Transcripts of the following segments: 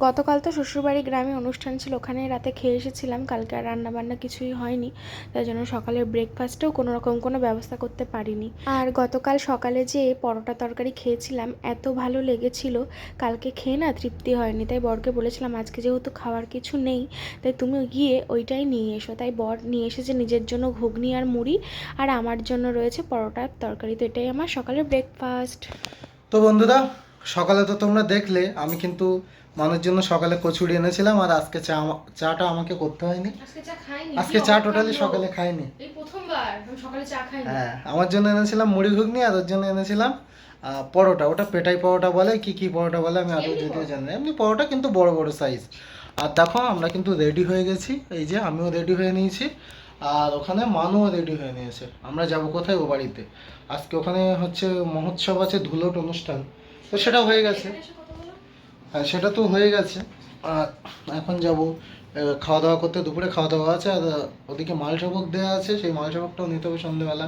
গতকাল তো শ্বশুরবাড়ি গ্রামে অনুষ্ঠান ছিল, ওখানে রাতে খেয়ে এসেছিলাম। কালকে আর রান্নাবান্না কিছুই হয়নি, তাই জন্য সকালের ব্রেকফাস্টেও কোনো রকম কোনো ব্যবস্থা করতে পারিনি। আর গতকাল সকালে যে পরোটা তরকারি খেয়েছিলাম এত ভালো লেগেছিল, কালকে খেয়ে না তৃপ্তি হয়নি। তাই বরকে বলেছিলাম আজকে যেহেতু খাওয়ার কিছু নেই, তাই তুমি গিয়ে ওইটাই নিয়ে এসো। তাই বর নিয়ে এসেছে নিজের জন্য ঘুগনি আর মুড়ি, আর আমার জন্য রয়েছে পরোটার তরকারি। তো এটাই আমার সকালের ব্রেকফাস্ট। তো বন্ধুরা, সকালে তো তোমরা দেখলে আমি কিন্তু মানুষের জন্য সকালে কচুরি এনেছিলাম, আর আজকে চাটা আমাকে করতে হয়নি। আজকে চা টোটালি সকালে খাইনি, এই প্রথমবার আমি সকালে চা খাইনি। হ্যাঁ, আমার জন্য এনেছিলাম মুড়ি ঘুগনি, আর ওর জন্য এনেছিলাম পরোটা। ওটা পেটাই পরোটা বলে, কি পরোটা বলে আমি আদৌ যদিও জানি না, এমনি পরোটা কিন্তু বড় বড় সাইজ। আর দেখো আমরা কিন্তু রেডি হয়ে গেছি, এই যে আমিও রেডি হয়ে নিয়েছি, আর ওখানে মানুও রেডি হয়ে নিয়েছে। আমরা যাব কোথায়? ও বাড়িতে। আজকে ওখানে হচ্ছে মহোৎসব আছে, ধুলোট অনুষ্ঠান, তো সেটা হয়ে গেছে। হ্যাঁ, সেটা তো হয়ে গেছে। আর এখন যাব খাওয়া দাওয়া করতে। দুপুরে খাওয়া দাওয়া আছে, আর ওদিকে মালসাভোগ দেওয়া আছে, সেই মালসাভোগটাও নিতে হবে সন্ধ্যেবেলা।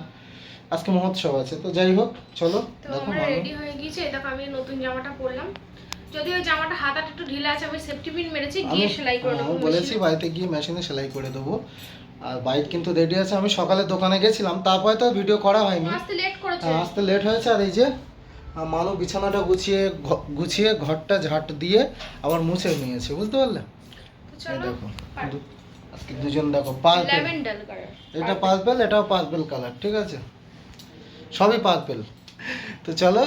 আজকে মহোৎসব আছে, তো যাই হোক চলো। দেখো আমরা রেডি হয়ে গিয়েছে, দেখো আমি নতুন জামাটা পরলাম। যদিও ওই জামাটা হাতাটা একটু ঢিলা আছে, আমি সেফটি পিন মেরেছি, গিয়ে সেলাই করে দেবো। বলেছি বাড়িতে গিয়ে মেশিনে সেলাই করে দেবো। আর বাইক কিন্তু রেডি আছে। আমি সকালে দোকানে গেছিলাম, তারপরে তো ভিডিও করা হয়নি, আসতে লেট হয়েছে। আর এই যে মানু বিছানাটা গুছিয়ে ঘরটা ঝাঁট দিয়ে আবার মুছে নিয়েছে, বুঝতে পারলে? দেখো আজকে দুজন দেখো পার্পল, এটা পার্পল, এটাও পার্পল কালার, ঠিক আছে, সবই পার্পল। তো চলো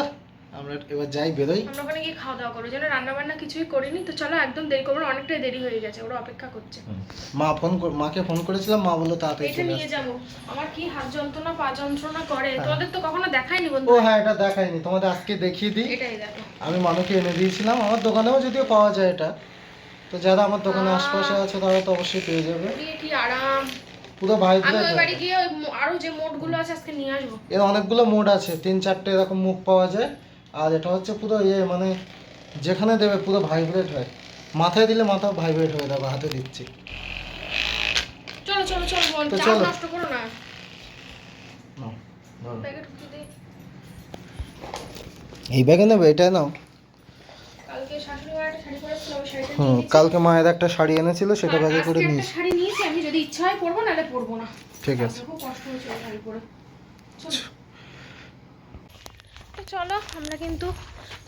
আমরা এবার যাই, বেরোই। আমরা ওখানে গিয়ে খাওয়া দাওয়া করবো, যেন রান্না বান্না কিছুই করিনি। তো চলো, একদম দেরি করবো না, অনেকটাই দেরি হয়ে গেছে, ওরা অপেক্ষা করছে। মাকে ফোন করেছিলাম, মা বললো তাড়াতাড়ি এটা নিয়ে যাবো। আমার কি হাত যন্ত্রণা পা যন্ত্রণা করে, তোমাদের তো কখনো দেখাইনি বন্ধু। ও হ্যাঁ, এটা দেখাইনি তোমাদের, আজকে দেখিয়ে দিই। এটাই দেখো, আমি মানুকে এনে দিয়েছিলাম, আমার দোকানেও যদিও পাওয়া যায় এটা, তো যারা আমার দোকানে আশপাশে আছে তারা তো অবশ্যই পেয়ে যাবে। কি আরাম। পুরো ভাই আমি ওই বাড়ি গিয়ে আরো যে মোডগুলো আছে আজকে নিয়ে আসবো। এর অনেকগুলো মোড আছে, 3-4টে এরকম মুখ পাওয়া যায়। আর এটা হচ্ছে পুরো মানে যেখানে দেবে পুরো ভাইব্রেট হয়, মাথায় দিলে মাথা ভাইব্রেট হয়ে যাবে, হাতে দিচ্ছি। চলো চলো চলো, চলো নষ্ট করো না। এই ব্যাগে নেবে, এটা নাও। কালকে মায়ের একটা শাড়ি এনেছিল, সেটা ব্যাগে করে নিয়েছি। শাড়ি নিয়েছি আমি, যদি ইচ্ছা হয় পরবো, নালে পরবো না। ঠিক আছে, খুব কষ্ট হয়েছে শাড়ি পরে। চলো আমরা কিন্তু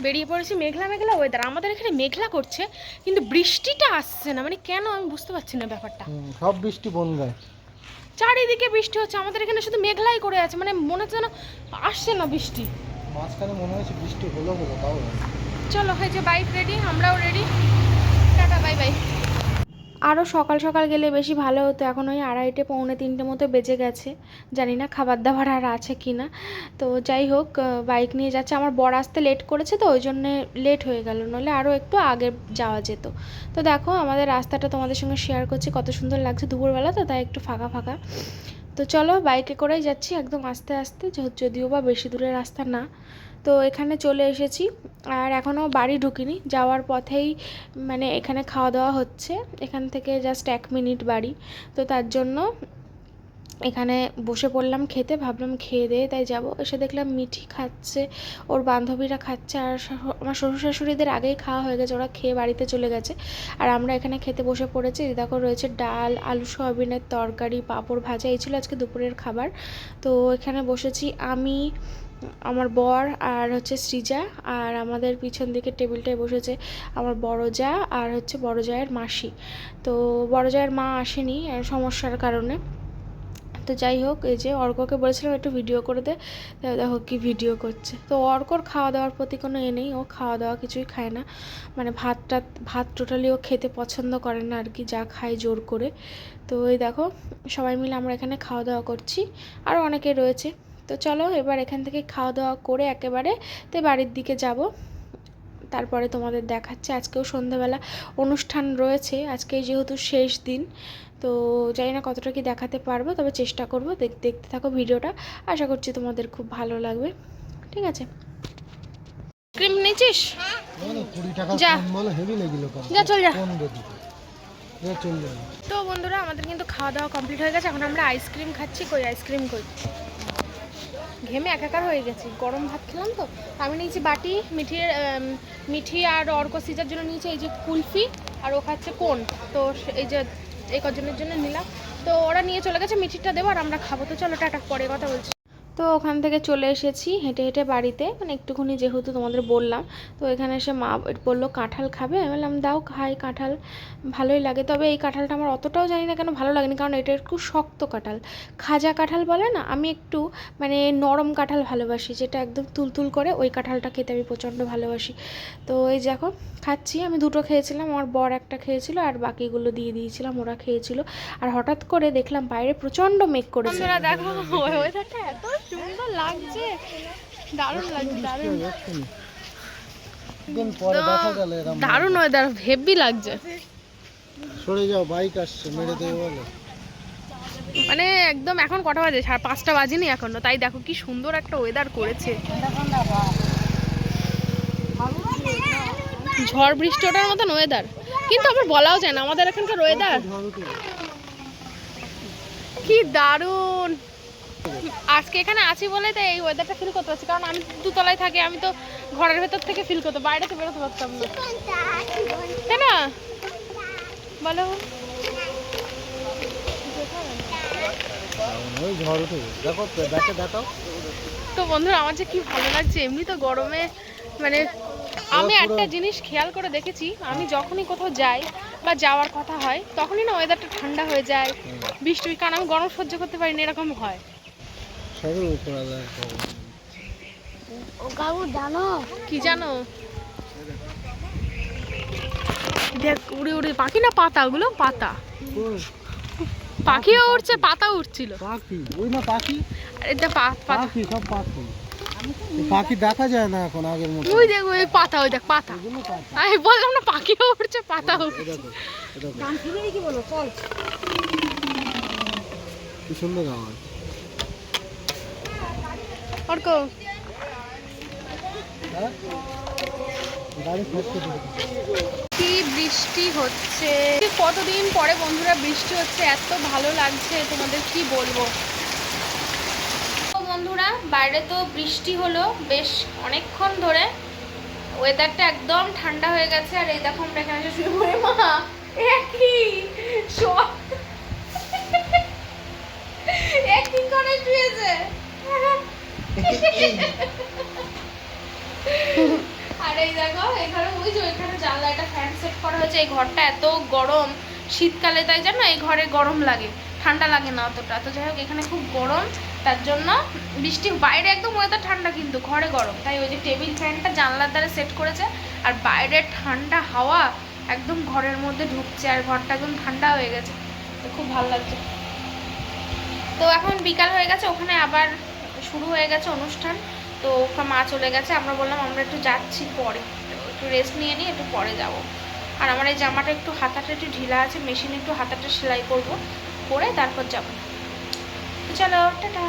বেরিয়ে পড়েছি। মেঘলা মেঘলা ওয়েদার, আমাদের এখানে মেঘলা করছে কিন্তু বৃষ্টিটা আসছে না, মানে কেন আমি বুঝতে পারছি না ব্যাপারটা। সব বৃষ্টি বন্ধ, চারিদিকে বৃষ্টি হচ্ছে, আমাদের এখানে শুধু মেঘলাই করে আছে, মানে মনে হচ্ছে যেন আসছে না বৃষ্টি। মাঝখানে মনে হচ্ছে বৃষ্টি হলো তাও। চলো, হয়েছে বাইক রেডি, আমরাও রেডি, টাটা বাই বাই। আরও সকাল সকাল গেলে বেশি ভালো হতো, এখন ওই 2:30 পৌনে 3টে মতো বেজে গেছে, জানি না খাবার দাবার আর আছে কি না। তো যাই হোক, বাইক নিয়ে যাচ্ছে। আমার বর আসতে লেট করেছে, তো ওই জন্যে লেট হয়ে গেল, নাহলে আরও একটু আগে যাওয়া যেত। তো দেখো আমাদের রাস্তাটা তোমাদের সঙ্গে শেয়ার করছি, কত সুন্দর লাগছে দুপুরবেলা, তো তাই একটু ফাঁকা ফাঁকা। তো চলো বাইকে করেই যাচ্ছি একদম আস্তে আস্তে, যদিও বা বেশি দূরের রাস্তা না। তো এখানে চলে এসেছি, আর এখনও বাড়ি ঢুকিনি, যাওয়ার পথেই মানে এখানে খাওয়া দাওয়া হচ্ছে, এখান থেকে জাস্ট 1 মিনিট বাড়ি। তো তার জন্য এখানে বসে পড়লাম খেতে, ভাবলাম খেয়ে দিয়ে তাই যাব। এসে দেখলাম মিঠি খাচ্ছে, ওর বান্ধবীরা খাচ্ছে, আর আমার শ্বশুর শাশুড়িদের আগেই খাওয়া হয়ে গেছে, ওরা খেয়ে বাড়িতে চলে গেছে। আর আমরা এখানে খেতে বসে পড়েছি। দেখো রয়েছে ডাল, আলু সয়াবিনের তরকারি, পাঁপড় ভাজা, এই ছিল আজকে দুপুরের খাবার। তো এখানে বসেছি আমি, আমার বর আর হচ্ছে সৃজা, আর আমাদের পিছন দিকে টেবিলটায় বসেছে আমার বড় যা আর হচ্ছে বড় জায়ের মাসি। তো বড় জায়ের মা আসেনি সমস্যার কারণে। তো যাই হোক, এই যে অর্ককে বলেছিলাম একটু ভিডিও করে দে, দেখো কি ভিডিও করছে। তো অর্কর খাওয়া দাওয়ার প্রতি কোনো নেই, ও খাওয়া দাওয়া কিছুই খায় না, মানে ভাত টোটালি ও খেতে পছন্দ করে না আর কি, যা খায় জোর করে। তো এই দেখো সবাই মিলে আমরা এখানে খাওয়া দাওয়া করছি, আরও অনেকে রয়েছে। তো চলো এবার এখান থেকে খাওয়া দাওয়া করে একেবারে তো বাড়ির দিকে যাব। তারপরে তোমাদের দেখাচ্ছে, আজকেও সন্ধ্যাবেলা অনুষ্ঠান রয়েছে, আজকে যেহেতু শেষ দিন। তো জানি না কতটা কি দেখাতে পারবো, তবে চেষ্টা করবো। দেখতে থাকো ভিডিওটা, আশা করছি তোমাদের খুব ভালো লাগবে, ঠিক আছে। ক্রিম নিয়েছিস? যা যা, চল যা। তো বন্ধুরা আমাদের কিন্তু খাওয়া দাওয়া কমপ্লিট হয়ে গেছে, এখন আমরা আইসক্রিম খাচ্ছি। কই আইসক্রিম কই? ঘেমে একাকার হয়ে গেছি, গরম ভাত খেলাম তো। আমি নিয়েছি বাটি, মিঠি আর অর্ক সিজার জন্য নিয়েছি এই যে কুলফি, আর ও খাচ্ছে কোন। তো এই যে এই কজনের জন্য নিলাম। তো ওরা নিয়ে চলে গেছে, মিঠিটা দেবো আর আমরা খাবো। তো চলো টাটা, পরে কথা বলছি। তো ওখান থেকে চলে এসেছি হেঁটে হেঁটে বাড়িতে, মানে একটুখানি যেহেতু তোমাদের বললাম। তো এখানে এসে মা বললো কাঁঠাল খাবে, আমি বললাম দাও খাই, কাঁঠাল ভালোই লাগে। তবে এই কাঁঠালটা আমার অতটাও জানি না কেন ভালো লাগেনি, কারণ এটা একটু শক্ত কাঁঠাল, খাজা কাঁঠাল বলে না, আমি একটু মানে নরম কাঁঠাল ভালোবাসি, যেটা একদম তুলতুল করে, ওই কাঁঠালটা খেতে আমি প্রচণ্ড ভালোবাসি। তো এই দেখো খাচ্ছি, আমি দুটো খেয়েছিলাম, আমার বর একটা খেয়েছিল, আর বাকিগুলো দিয়ে দিয়েছিলাম, ওরা খেয়েছিল। আর হঠাৎ করে দেখলাম বাইরে প্রচণ্ড মেঘ করেছে। দেখো ওয়েদারটা এত সুন্দর লাগছে, দারুণ লাগছে, দারুণ দিন পরে দেখা গেল এরকম। দারুণ ওয়েদার, হেভি লাগছে। সরে যাও, বাইক আসছে, মেরে দেবে বলে। মানে একদম এখন কটা বাজে, 5:30 বাজেনি এখনো, তাই দেখো কি সুন্দর একটা ওয়েদার করেছে। ঝড় বৃষ্টি ওটার মতন ওয়েদার, কিন্তু আবার বলাও যায় না আমাদের এখানকার ওয়েদার কি দারুণ। আজকে এখানে আছি বলে তাই এই ওয়েদারটা ফিল করতে পারছি, কারণ আমি দুতলায় থাকি, আমি তো ঘরের ভেতর থেকে ফিল করতে, বাইরে তো বেরোতে পারতাম না, তাই না বলো। ওই ঝড় উঠে দেখো, ব্যাকে দেখাও। তো বন্ধুরা আমার যে কি ভালো লাগছে, এমনি তো গরমে মানে আমি একটা জিনিস খেয়াল করে দেখেছি, আমি যখনই কোথাও যাই বা যাওয়ার কথা হয় তখনই না ওয়েদারটা ঠান্ডা হয়ে যায়, বৃষ্টি, কারণ আমি গরম সহ্য করতে পারি না, এরকম হয়। কি জানো, দেখ উড়ে উড়ে পাখি না পাতা, ওগুলো পাতা, পাখিও উঠছে, পাতা উঠছিল। পাখি ওই না পাখি, এটা পাখি সব পাখি, পাখি দেখা যায় না এখন আগের মতো। ওই দেখ ওই পাতা, ওই দেখ পাতা, আমি বললাম না পাখিও উঠছে, পাতা উঠছে। কি বলো, চল কি সুন্দর আওয়াজ। অর্ক কি বৃষ্টি হচ্ছে, কতদিন পরে বন্ধুরা বৃষ্টি হচ্ছে, এত ভালো লাগছে তোমাদের কি বলবো। বন্ধুরা বাইরে তো বৃষ্টি হলো বেশ অনেকক্ষণ ধরে, ওয়েদারটা একদম ঠান্ডা হয়ে গেছে। আর এই দেখো আমরা এখানে এসে শুয়ে পড়ে, মা একই একই করে শুয়েছে। আর এই দেখো এখানে ওই যে ওইখানে জানলা একটা ফ্যান সেট করা হয়েছে, এই ঘরটা এত গরম শীতকালে, তাই জানো এই ঘরে গরম লাগে, ঠান্ডা লাগে না অতটা। তো যাই হোক এখানে খুব গরম, তার জন্য বৃষ্টি, বাইরে একদম ওয়েদার ঠান্ডা কিন্তু ঘরে গরম, তাই ওই যে টেবিল ফ্যানটা জানলার দ্বারা সেট করেছে, আর বাইরে ঠান্ডা হাওয়া একদম ঘরের মধ্যে ঢুকছে, আর ঘরটা একদম ঠান্ডা হয়ে গেছে, তো খুব ভালো লাগছে। তো এখন বিকাল হয়ে গেছে, ওখানে আবার শুরু হয়ে গেছে অনুষ্ঠান। তো ওখানে মা চলে গেছে, আমরা বললাম আমরা একটু যাচ্ছি পরে, একটু রেস্ট নিয়ে নিই, একটু পরে যাব। আর আমার এই জামাটা একটু হাতাটা একটু ঢিলা আছে, মেশিনে একটু হাতাটা সেলাই করব, করে তারপর যাব। চলো টাটা।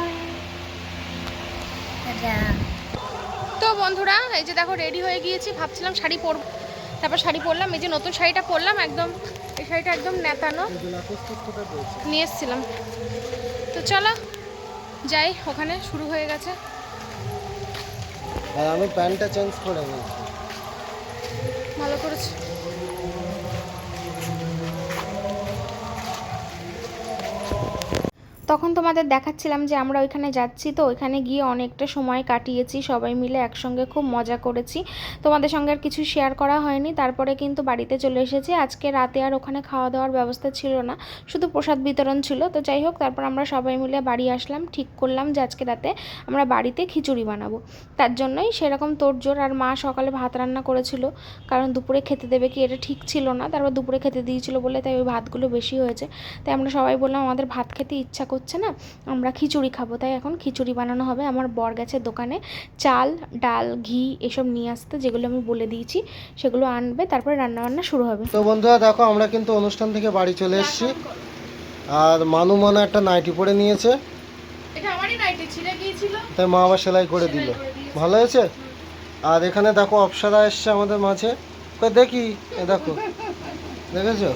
তো বন্ধুরা এই যে দেখো রেডি হয়ে গিয়েছি, ভাবছিলাম শাড়ি পরবো, তারপর শাড়ি পরলাম, এই যে নতুন শাড়িটা পরলাম, একদম এই শাড়িটা একদম নেতানো নিয়ে এসেছিলাম। তো চলো যাই, ওখানে শুরু হয়ে গেছে। আর আমি প্যান্টটা চেঞ্জ করে নিয়েছি, ভালো করেছি। তখন তোমাদের দেখাচ্ছিলাম যে আমরা ওইখানে যাচ্ছি, তো ওইখানে গিয়ে অনেকটা সময় কাটিয়েছি, সবাই মিলে একসঙ্গে খুব মজা করেছি। তোমাদের সঙ্গে আর কিছু শেয়ার করা হয়নি। তারপরে কিন্তু বাড়িতে চলে এসেছি, আজকে রাতে আর ওখানে খাওয়া দাওয়ার ব্যবস্থা ছিল না, শুধু প্রসাদ বিতরণ ছিল। তো যাই হোক তারপর আমরা সবাই মিলে বাড়ি আসলাম, ঠিক করলাম যে আজকে রাতে আমরা বাড়িতে খিচুড়ি বানাবো, তার জন্যই সেরকম তোড়জোড়। আর মা সকালে ভাত রান্না করেছিল, কারণ দুপুরে খেতে দেবে কি এটা ঠিক ছিল না, তারপর দুপুরে খেতে দিয়েছিল বলে তাই ওই ভাতগুলো বেশি হয়েছে। তাই আমরা সবাই বললাম আমাদের ভাত খেতে ইচ্ছা করছে না, আমরা খিচুড়ি খাবো, তাই এখন খিচুড়ি বানানো হবে। আমার বর গেছে দোকানে চাল ডাল ঘি এসব নিয়ে আসতে, যেগুলো আমি বলে দিয়েছি সেগুলো আনবে, তারপরে রান্নাবান্না শুরু হবে। তো বন্ধুরা দেখো আমরা কিন্তু অনুষ্ঠান থেকে বাড়ি চলে এসেছি, আর মানু মনে একটা নাইটি পরে নিয়েছে, এটা আমারই নাইটি ছিঁড়ে গিয়েছিল, তাই মা আবার সেলাই করে দিল, ভালো হয়েছে। আর এখানে দেখো অপ্সরা এসছে আমাদের মাঝে, কই দেখি এ দেখো, দেখেছো,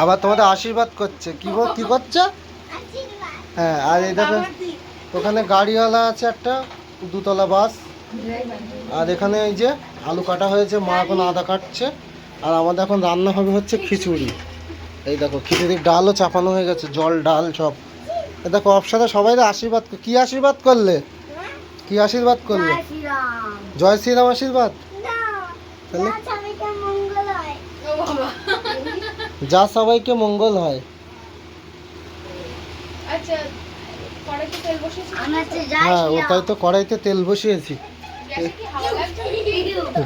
আবার তোমাদের আশীর্বাদ করছে, কি করছে, হ্যাঁ। আর এই দেখো ওখানে গাড়িওয়ালা আছে একটা, দুতলা বাস। আর এখানে এই যে আলু কাটা হয়েছে, মা এখন আদা কাটছে। আর আমাদের এখন রান্না হবে হচ্ছে খিচুড়ি। এই দেখো খিচুড়ির ডালও চাপানো হয়ে গেছে, জল ডাল সব। এই দেখো অপসাদা সবাই আশীর্বাদ, কি আশীর্বাদ করলে? কি আশীর্বাদ করলে? জয় শ্রীরাম আশীর্বাদ। তাহলে যা সবাইকে মঙ্গল হয়। আচ্ছা কড়াইতে তেল বসিয়েছি? হ্যাঁ ওটাই তো, কড়াইতে তেল বসিয়েছি। গ্যাসে কি হাওয়া লাগছে?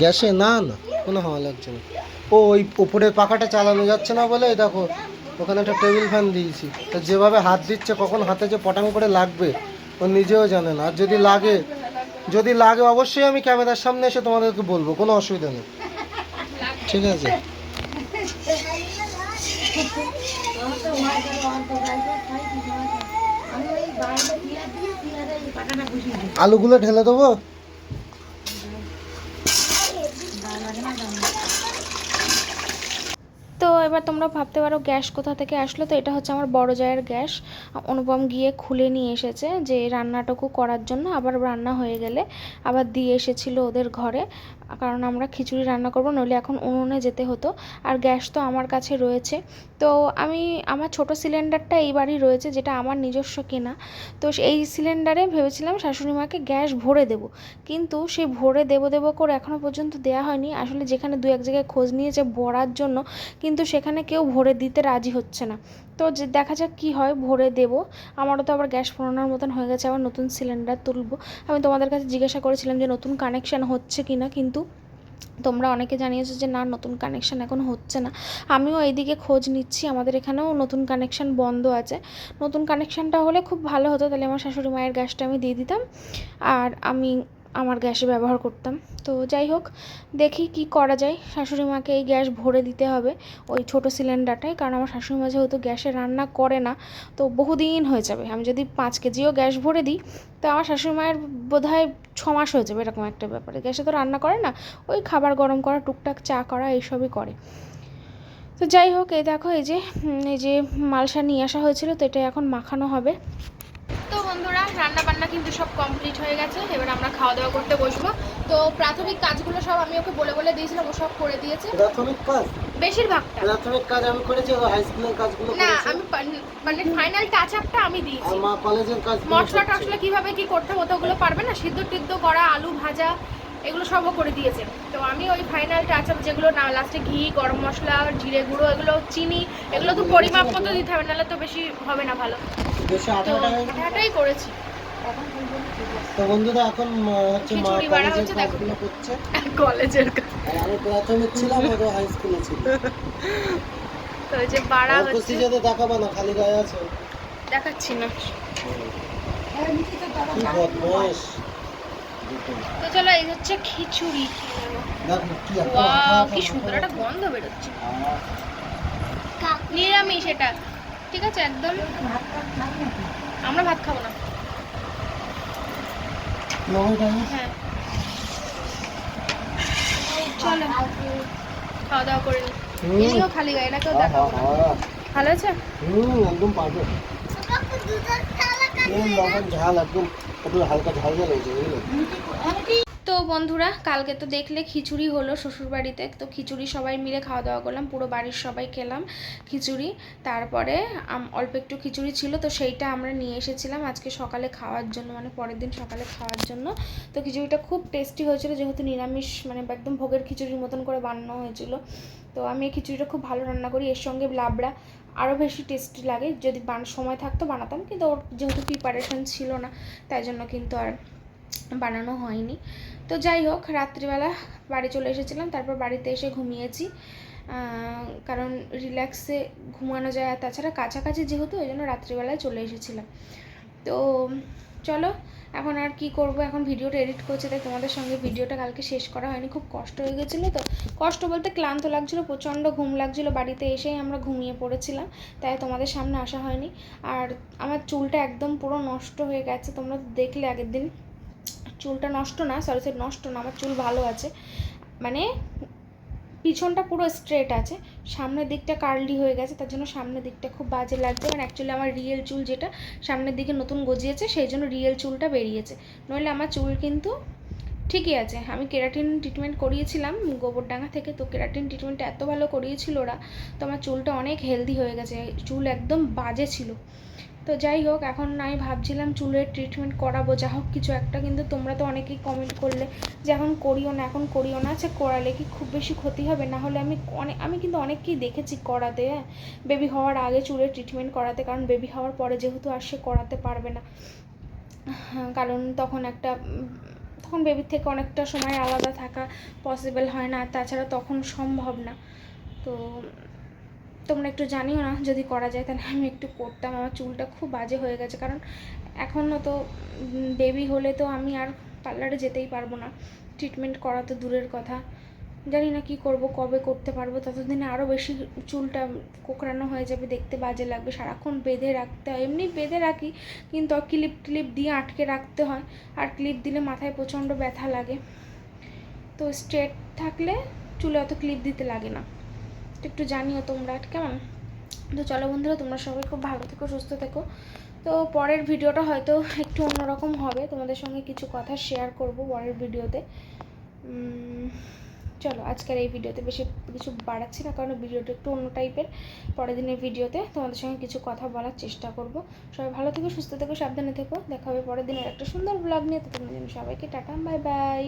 গ্যাসে না না, কোনো হাওয়া লাগছে না। ও ওই উপরের পাখাটা চালানো যাচ্ছে না বলে এই দেখো ওখানে একটা টেবিল ফ্যান দিয়েছি। তো যেভাবে হাত দিচ্ছে কখন হাতে যে পটাং করে লাগবে ও নিজেও জানে না। আর যদি লাগে অবশ্যই আমি ক্যামেরার সামনে এসে তোমাদেরকে বলবো, কোনো অসুবিধা নেই, ঠিক আছে? আলুগুলো ঢেলে দেবো। তো এবার তোমরা ভাবতে পারো গ্যাস কোথা থেকে আসলো। তো এটা হচ্ছে আমার বড় জায়ের গ্যাস। অনুপম গিয়ে খুলে নিয়ে এসেছে যে রান্নাটুকু করার জন্য, আবার রান্না হয়ে গেলে আবার দিয়ে এসেছিল ওদের ঘরে, কারণ আমরা খিচুড়ি রান্না করবো, নইলে এখন উনুনে যেতে হতো। আর গ্যাস তো আমার কাছে রয়েছে। তো আমার ছোট সিলিন্ডারটা এইবারই রয়েছে, যেটা আমার নিজস্ব কেনা। তো এই সিলিন্ডারে ভেবেছিলাম শাশুড়ি মাকে গ্যাস ভরে দেবো, কিন্তু সেই ভরে দেবো করে এখনও পর্যন্ত দেওয়া হয়নি। আসলে যেখানে দু এক জায়গায় খোঁজ নিয়েছে ভরার জন্য, কিন্তু সেখানে কেউ ভরে দিতে রাজি হচ্ছে না। তো যে দেখা যাক কী হয়, ভরে দেবো। আমারও তো আবার গ্যাস পুরানোর মতন হয়ে গেছে, আবার নতুন সিলিন্ডার তুলবো। আমি তোমাদের কাছে জিজ্ঞাসা করেছিলাম যে নতুন কানেকশান হচ্ছে কি না, কিন্তু তোমরা অনেকে জানিয়েছো যে না, নতুন কানেকশান এখন হচ্ছে না। আমিও এইদিকে খোঁজ নিচ্ছি, আমাদের এখানেও নতুন কানেকশান বন্ধ আছে। নতুন কানেকশানটা হলে খুব ভালো হতো, তাহলে আমার শাশুড়ি মায়ের গ্যাসটা আমি দিয়ে দিতাম আর আমি আমার গ্যাসে ব্যবহার করতাম। তো যাই হোক, দেখি কি করা যায়। শাশুড়ি মাকে এই গ্যাস ভরে দিতে হবে, ওই ছোটো সিলিন্ডারটাই, কারণ আমার শাশুড়ি মা যেহেতু গ্যাসে রান্না করে না, তো বহুদিন হয়ে যাবে। আমি যদি 5 কেজিও গ্যাস ভরে দিই, তো আমার শাশুড়ি মায়ের বোধহয় 6 মাস হয়ে যাবে, এরকম একটা ব্যাপারে। গ্যাসে তো রান্না করে না, ওই খাবার গরম করা, টুকটাক চা করা, এইসবই করে। তো যাই হোক, এই দেখো এই যে মালসা নিয়ে আসা হয়েছিল, তো এটা এখন মাখানো হবে। তো বন্ধুরা, রান্না বান্না কিন্তু সব কমপ্লিট হয়ে গেছে, এবার আমরা খাওয়া দাওয়া করতে বসবো। তো প্রাথমিক কাজগুলো সব আমি ওকে বলে দিয়েছিলাম, ও সব করে দিয়েছে। প্রাথমিক কাজ, বেশিরভাগটা প্রাথমিক কাজ আমি করেছি, হাই স্কুলের কাজগুলো না, করেছি। আমি মানে ফাইনাল টাচ আপটা আমি দিয়েছি। মা কলেজের কাজ, মশলা টশলা কিভাবে কি করতে হতো ওগুলো পারবে না, সিদ্ধ টিদ্ধ করা, আলু ভাজা, এগুলো সবও করে দিয়েছে। তো আমি ওই ফাইনাল টাচ আপ যেগুলো না, লাস্টে ঘি, গরম মশলা, জিরে গুঁড়ো, এগুলো চিনি, এগুলো তো পরিমাপ মতো দিতে হবে, নাহলে তো বেশি হবে না ভালো। বেশি আটাটাই করেছি। তো বন্ধুরা এখন হচ্ছে মা খিচুড়ি বাড়া কলেজের হচ্ছে, দেখো। কাজগুলো করছে। কলেজের আর আমি প্রাথমিক ছিলাম, ও হাই স্কুলে ছিল। তো এই যে বাড়া আর হচ্ছে, কুচি যেতে দেখাবো না, খালি গায়ে আছে। দেখাচ্ছি না। কি বদমাশ। তো চলো, এই হচ্ছে খিচুড়ি। দেখো কি একটা ওয়াও, কি সুন্দর একটা গন্ধ বেরোচ্ছে। নিরামিষ এটা, ঠিক আছে একদম। আমরা ভাত খাবো না। হ্যাঁ চলো খাওয়া দাওয়া করে নি। এদিকেও খালি গায়ে, এটাকেও দেখাবো না। ভালো আছে? একদম পারবে। লবণ ঝাল একদম, একটু হালকা ঝাল ঝাল হয়েছে, বুঝলে? তো বন্ধুরা, কালকে তো দেখলে খিচুড়ি হলো শ্বশুরবাড়িতে। তো খিচুড়ি সবাই মিলে খাওয়া দাওয়া করলাম, পুরো বাড়ির সবাই খেলাম খিচুড়ি। তারপরে অল্প একটু খিচুড়ি ছিল, তো সেইটা আমরা নিয়ে এসেছিলাম আজকে সকালে খাওয়ার জন্য, মানে পরের দিন সকালে খাওয়ার জন্য। তো খিচুড়িটা খুব টেস্টি হয়েছিল, যেহেতু নিরামিষ, মানে একদম ভোগের খিচুড়ির মতন করে বানানো হয়েছিল। তো আমি এই খিচুড়িটা খুব ভালো রান্না করি, এর সঙ্গে লাবড়া আরও বেশি টেস্টি লাগে। যদি সময় থাকতো বানাতাম, কিন্তু ওর যেহেতু প্রিপারেশন ছিল না, তাই জন্য কিন্তু আর বানানো হয়নি। তো যাই হোক, রাত্রিবেলা বাড়ি চলে এসেছিলাম, তারপর বাড়িতে এসে ঘুমিয়েছি, কারণ রিল্যাক্সে ঘুমানো যায়। আর তাছাড়া কাছাকাছি যেহেতু, ওই জন্য রাত্রিবেলায় চলে এসেছিলাম। তো চলো, এখন আর কি করব, এখন ভিডিওটা এডিট করছি, তাই তোমাদের সঙ্গে ভিডিওটা কালকে শেষ করা হয়নি। খুব কষ্ট হয়ে গেছিলো, তো কষ্ট বলতে ক্লান্ত লাগছিলো, প্রচণ্ড ঘুম লাগছিলো। বাড়িতে এসেই আমরা ঘুমিয়ে পড়েছিলাম, তাই তোমাদের সামনে আসা হয়নি। আর আমার চুলটা একদম পুরো নষ্ট হয়ে গেছে, তোমরা দেখলে আগের দিন। চুলটা নষ্ট না, সরি নষ্ট না, আমার চুল ভালো আছে, মানে পিছনটা পুরো স্ট্রেট আছে, সামনের দিকটা কার্লি হয়ে গেছে, তার জন্য সামনের দিকটা খুব বাজে লাগছে। কারণ অ্যাকচুয়ালি আমার রিয়েল চুল যেটা সামনের দিকে নতুন গজিয়েছে, সেই জন্য রিয়েল চুলটা বেরিয়েছে, নইলে আমার চুল কিন্তু ঠিকই আছে। আমি কেরাটিন ট্রিটমেন্ট করিয়েছিলাম গোবরডাঙ্গা থেকে, তো কেরাটিন ট্রিটমেন্টটা এত ভালো করিয়েছিল ওরা, তো আমার চুলটা অনেক হেলদি হয়ে গেছে, চুল একদম বাজে ছিল। তো যাই হোক, এখন আমি ভাবছিলাম চুলের ট্রিটমেন্ট করাবো, যা হোক কিছু একটা। কিন্তু তোমরা তো অনেকেই কমেন্ট করলে যে এখন করিও না, এখন করিও না। আচ্ছা, করালে কি খুব বেশি ক্ষতি হবে? না হলে আমি কিন্তু অনেককেই দেখেছি করাতে, হ্যাঁ, বেবি হওয়ার আগে চুলের ট্রিটমেন্ট করাতে, কারণ বেবি হওয়ার পরে যেহেতু আর সে করাতে পারবে না, কারণ তখন বেবির থেকে অনেকটা সময় আলাদা থাকা পসিবল হয় না, তাছাড়া তখন সম্ভব না। তো তোমরা একটু জানিও না, যদি করা যায় তাহলে আমি একটু করতাম। আমার চুলটা খুব বাজে হয়ে গেছে, কারণ এখনও তো বেবি হলে তো আমি আর পার্লারে যেতেই পারবো না, ট্রিটমেন্ট করা তো দূরের কথা। জানি না কি করব, কবে করতে পারবো, ততদিনে আরও বেশি চুলটা কোঁকড়ানো হয়ে যাবে, দেখতে বাজে লাগবে, সারাক্ষণ বেঁধে রাখতে হয়। এমনি বেঁধে রাখি, কিন্তু ক্লিপ টিলিপ দিয়ে আটকে রাখতে হয়, আর ক্লিপ দিলে মাথায় প্রচণ্ড ব্যথা লাগে। তো স্ট্রেট থাকলে চুলে অত ক্লিপ দিতে লাগে না। তো একটু জানিও তোমরা, কেমন? তো চলো বন্ধুরা, তোমরা সবাই খুব ভালো থেকো, সুস্থ থেকো। তো পরের ভিডিওটা হয়তো একটু অন্যরকম হবে, তোমাদের সঙ্গে কিছু কথা শেয়ার করব পরের ভিডিওতে। চলো, আজকের এই ভিডিওতে বেশি কিছু বাড়াচ্ছি না, কারণ ভিডিওটা একটু অন্য টাইপের। পরের দিনের ভিডিওতে তোমাদের সঙ্গে কিছু কথা বলার চেষ্টা করব। সবাই ভালো থেকো, সুস্থ থেকো, সাবধানে থেকো। দেখা হবে পরের দিনের একটা সুন্দর ব্লগ নিয়ে। তো তোমরা সবাইকে টাটা, বাই বাই।